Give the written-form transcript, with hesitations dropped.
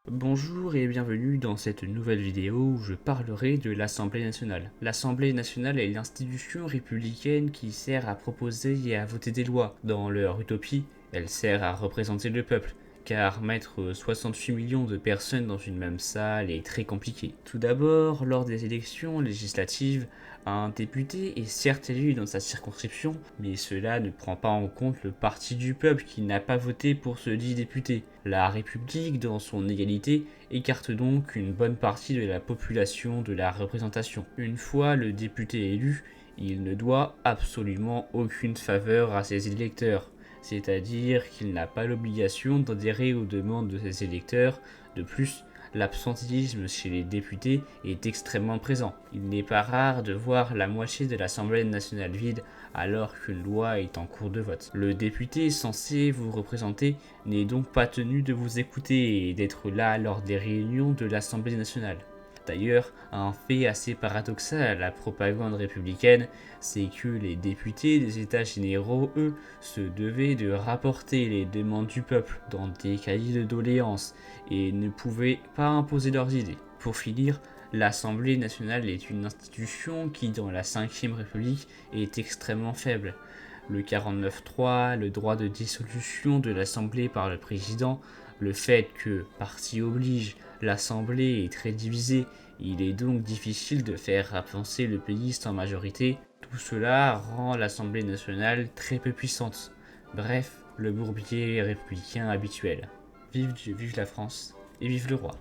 Bonjour et bienvenue dans cette nouvelle vidéo où je parlerai de l'Assemblée nationale. L'Assemblée nationale est l'institution républicaine qui sert à proposer et à voter des lois. Dans leur utopie, elle sert à représenter le peuple, car mettre 68 millions de personnes dans une même salle est très compliqué. Tout d'abord, lors des élections législatives, un député est certes élu dans sa circonscription, mais cela ne prend pas en compte le parti du peuple qui n'a pas voté pour ce dit député. La République, dans son égalité, écarte donc une bonne partie de la population de la représentation. Une fois le député élu, il ne doit absolument aucune faveur à ses électeurs, c'est-à-dire qu'il n'a pas l'obligation d'adhérer aux demandes de ses électeurs. De plus, l'absentéisme chez les députés est extrêmement présent. Il n'est pas rare de voir la moitié de l'Assemblée nationale vide alors qu'une loi est en cours de vote. Le député censé vous représenter n'est donc pas tenu de vous écouter et d'être là lors des réunions de l'Assemblée nationale. D'ailleurs, un fait assez paradoxal à la propagande républicaine, c'est que les députés des États généraux, eux, se devaient de rapporter les demandes du peuple dans des cahiers de doléances et ne pouvaient pas imposer leurs idées. Pour finir, l'Assemblée nationale est une institution qui, dans la Ve République, est extrêmement faible. Le 49.3, le droit de dissolution de l'Assemblée par le président, le fait que, parti oblige, l'Assemblée est très divisée, il est donc difficile de faire avancer le pays sans majorité. Tout cela rend l'Assemblée nationale très peu puissante. Bref, le bourbier républicain habituel. Vive Dieu, vive la France et vive le roi.